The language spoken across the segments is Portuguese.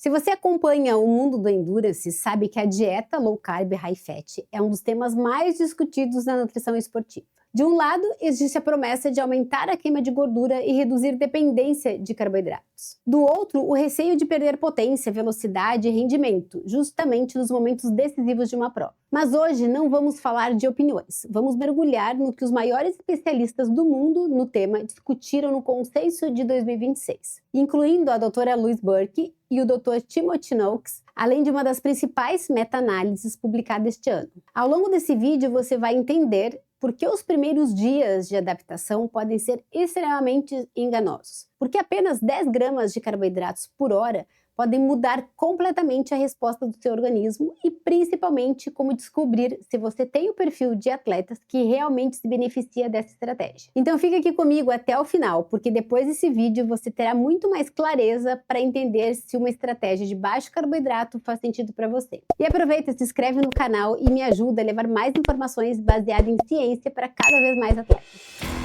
Se você acompanha o mundo do endurance, sabe que a dieta low carb high fat é um dos temas mais discutidos na nutrição esportiva. De um lado, existe a promessa de aumentar a queima de gordura e reduzir dependência de carboidratos. Do outro, o receio de perder potência, velocidade e rendimento, justamente nos momentos decisivos de uma prova. Mas hoje não vamos falar de opiniões, vamos mergulhar no que os maiores especialistas do mundo no tema discutiram no consenso de 2026, incluindo a doutora Louise Burke e o Dr. Timothy Noakes, além de uma das principais meta-análises publicadas este ano. Ao longo desse vídeo você vai entender por que os primeiros dias de adaptação podem ser extremamente enganosos. Porque apenas 10 gramas de carboidratos por hora podem mudar completamente a resposta do seu organismo e principalmente como descobrir se você tem o perfil de atletas que realmente se beneficia dessa estratégia. Então fica aqui comigo até o final, porque depois desse vídeo você terá muito mais clareza para entender se uma estratégia de baixo carboidrato faz sentido para você. E aproveita, se inscreve no canal e me ajuda a levar mais informações baseadas em ciência para cada vez mais atletas.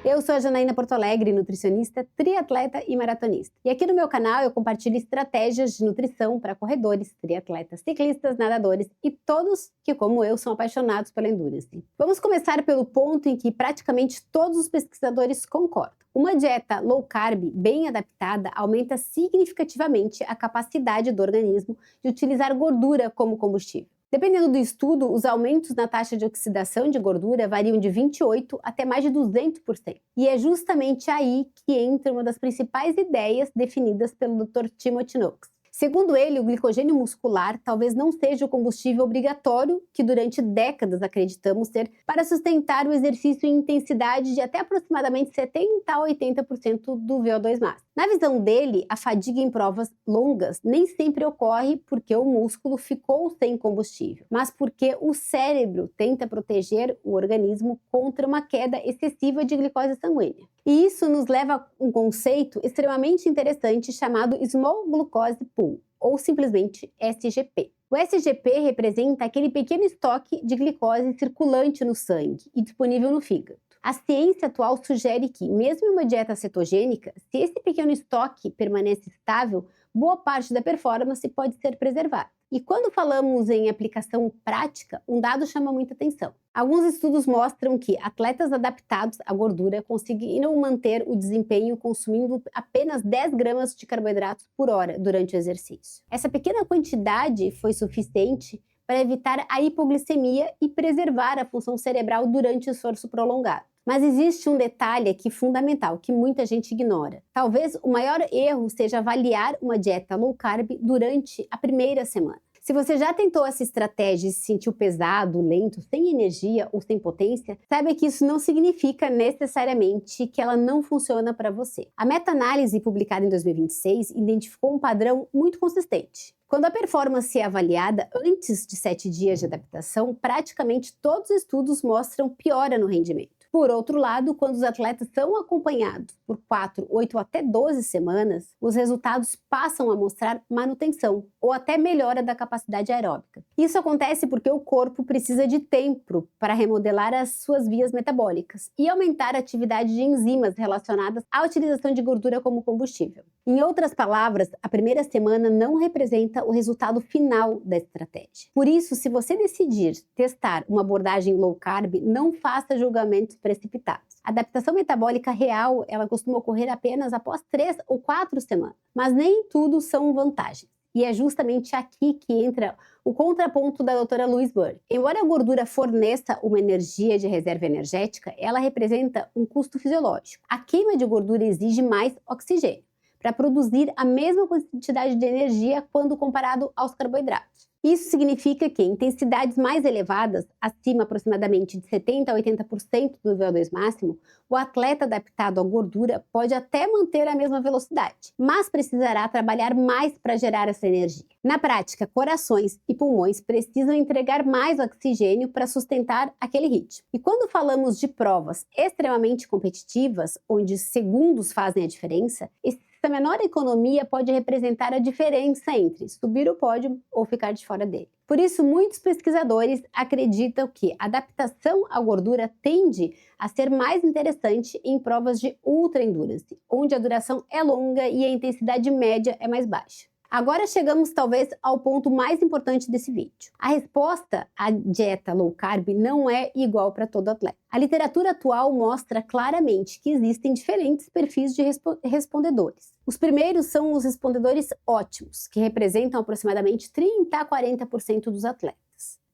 Eu sou a Janaína Porto Alegre, nutricionista, triatleta e maratonista. E aqui no meu canal eu compartilho estratégias de nutrição para corredores, triatletas, ciclistas, nadadores e todos que, como eu, são apaixonados pela endurance. Vamos começar pelo ponto em que praticamente todos os pesquisadores concordam. Uma dieta low carb bem adaptada aumenta significativamente a capacidade do organismo de utilizar gordura como combustível. Dependendo do estudo, os aumentos na taxa de oxidação de gordura variam de 28% até mais de 200%. E é justamente aí que entra uma das principais ideias definidas pelo Dr. Timothy Noakes. Segundo ele, o glicogênio muscular talvez não seja o combustível obrigatório que durante décadas acreditamos ser para sustentar o exercício em intensidade de até aproximadamente 70% a 80% do VO2 max. Na visão dele, a fadiga em provas longas nem sempre ocorre porque o músculo ficou sem combustível, mas porque o cérebro tenta proteger o organismo contra uma queda excessiva de glicose sanguínea. E isso nos leva a um conceito extremamente interessante chamado Small Glucose Pool, ou simplesmente SGP. O SGP representa aquele pequeno estoque de glicose circulante no sangue e disponível no fígado. A ciência atual sugere que, mesmo em uma dieta cetogênica, se esse pequeno estoque permanece estável, boa parte da performance pode ser preservada. E quando falamos em aplicação prática, um dado chama muita atenção. Alguns estudos mostram que atletas adaptados à gordura conseguiram manter o desempenho consumindo apenas 10 gramas de carboidratos por hora durante o exercício. Essa pequena quantidade foi suficiente para evitar a hipoglicemia e preservar a função cerebral durante o esforço prolongado. Mas existe um detalhe aqui fundamental que muita gente ignora. Talvez o maior erro seja avaliar uma dieta low carb durante a primeira semana. Se você já tentou essa estratégia e se sentiu pesado, lento, sem energia ou sem potência, saiba que isso não significa necessariamente que ela não funciona para você. A meta-análise publicada em 2026 identificou um padrão muito consistente. Quando a performance é avaliada antes de 7 dias de adaptação, praticamente todos os estudos mostram piora no rendimento. Por outro lado, quando os atletas são acompanhados por 4, 8 até 12 semanas, os resultados passam a mostrar manutenção ou até melhora da capacidade aeróbica. Isso acontece porque o corpo precisa de tempo para remodelar as suas vias metabólicas e aumentar a atividade de enzimas relacionadas à utilização de gordura como combustível. Em outras palavras, a primeira semana não representa o resultado final da estratégia. Por isso, se você decidir testar uma abordagem low carb, não faça julgamentos precipitados. A adaptação metabólica real, ela costuma ocorrer apenas após 3 ou 4 semanas, mas nem tudo são vantagens. E é justamente aqui que entra o contraponto da doutora Louise Burke. Embora a gordura forneça uma energia de reserva energética, ela representa um custo fisiológico. A queima de gordura exige mais oxigênio para produzir a mesma quantidade de energia quando comparado aos carboidratos. Isso significa que em intensidades mais elevadas, acima aproximadamente de 70% a 80% do VO2 máximo, o atleta adaptado à gordura pode até manter a mesma velocidade, mas precisará trabalhar mais para gerar essa energia. Na prática, corações e pulmões precisam entregar mais oxigênio para sustentar aquele ritmo. E quando falamos de provas extremamente competitivas, onde segundos fazem a diferença, essa menor economia pode representar a diferença entre subir o pódio ou ficar de fora dele. Por isso, muitos pesquisadores acreditam que a adaptação à gordura tende a ser mais interessante em provas de ultra endurance, onde a duração é longa e a intensidade média é mais baixa. Agora chegamos talvez ao ponto mais importante desse vídeo. A resposta à dieta low carb não é igual para todo atleta. A literatura atual mostra claramente que existem diferentes perfis de respondedores. Os primeiros são os respondedores ótimos, que representam aproximadamente 30 a 40% dos atletas.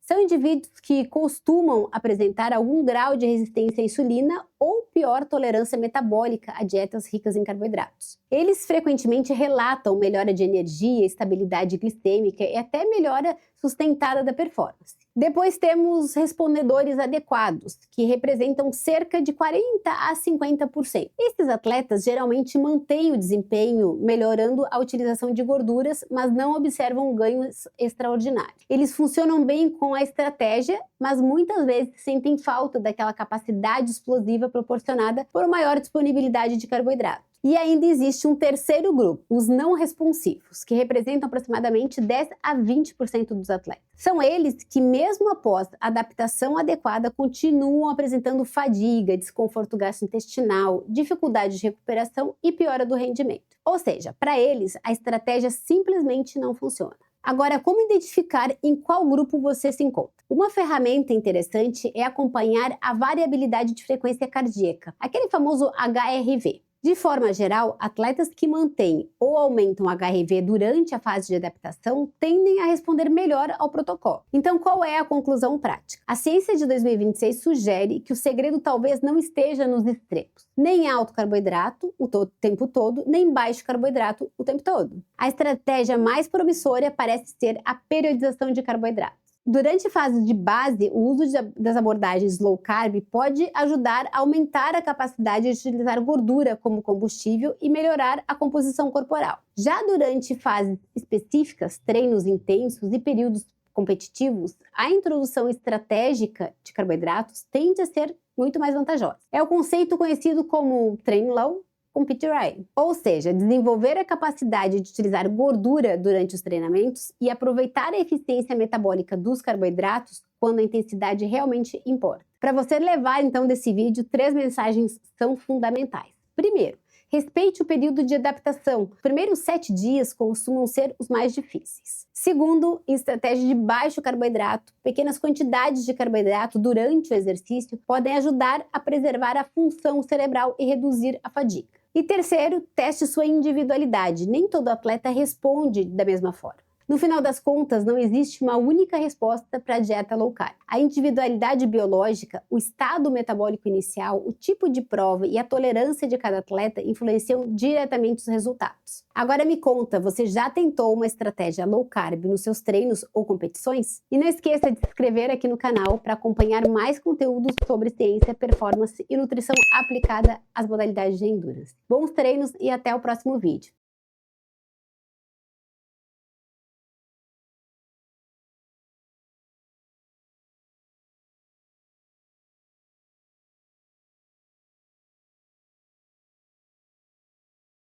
São indivíduos que costumam apresentar algum grau de resistência à insulina ou pior tolerância metabólica a dietas ricas em carboidratos. Eles frequentemente relatam melhora de energia, estabilidade glicêmica e até melhora sustentada da performance. Depois temos respondedores adequados, que representam cerca de 40 a 50%. Esses atletas geralmente mantêm o desempenho melhorando a utilização de gorduras, mas não observam ganhos extraordinários. Eles funcionam bem com a estratégia, mas muitas vezes sentem falta daquela capacidade explosiva proporcionada por maior disponibilidade de carboidrato. E ainda existe um terceiro grupo, os não responsivos, que representam aproximadamente 10 a 20% dos atletas. São eles que, mesmo após a adaptação adequada, continuam apresentando fadiga, desconforto gastrointestinal, dificuldade de recuperação e piora do rendimento. Ou seja, para eles, a estratégia simplesmente não funciona. Agora, como identificar em qual grupo você se encontra? Uma ferramenta interessante é acompanhar a variabilidade de frequência cardíaca, aquele famoso HRV. De forma geral, atletas que mantêm ou aumentam o HRV durante a fase de adaptação tendem a responder melhor ao protocolo. Então, qual é a conclusão prática? A ciência de 2026 sugere que o segredo talvez não esteja nos extremos, nem alto carboidrato o tempo todo, nem baixo carboidrato o tempo todo. A estratégia mais promissora parece ser a periodização de carboidratos. Durante a fase de base, o uso das abordagens low carb pode ajudar a aumentar a capacidade de utilizar gordura como combustível e melhorar a composição corporal. Já durante fases específicas, treinos intensos e períodos competitivos, a introdução estratégica de carboidratos tende a ser muito mais vantajosa. É o conceito conhecido como train low, compete high, ou seja, desenvolver a capacidade de utilizar gordura durante os treinamentos e aproveitar a eficiência metabólica dos carboidratos quando a intensidade realmente importa. Para você levar então desse vídeo, 3 mensagens são fundamentais. Primeiro, respeite o período de adaptação. Os primeiros 7 dias costumam ser os mais difíceis. Segundo, em estratégia de baixo carboidrato, pequenas quantidades de carboidrato durante o exercício podem ajudar a preservar a função cerebral e reduzir a fadiga. E terceiro, teste sua individualidade. Nem todo atleta responde da mesma forma. No final das contas, não existe uma única resposta para a dieta low carb. A individualidade biológica, o estado metabólico inicial, o tipo de prova e a tolerância de cada atleta influenciam diretamente os resultados. Agora me conta, você já tentou uma estratégia low carb nos seus treinos ou competições? E não esqueça de se inscrever aqui no canal para acompanhar mais conteúdos sobre ciência, performance e nutrição aplicada às modalidades de endurance. Bons treinos e até o próximo vídeo.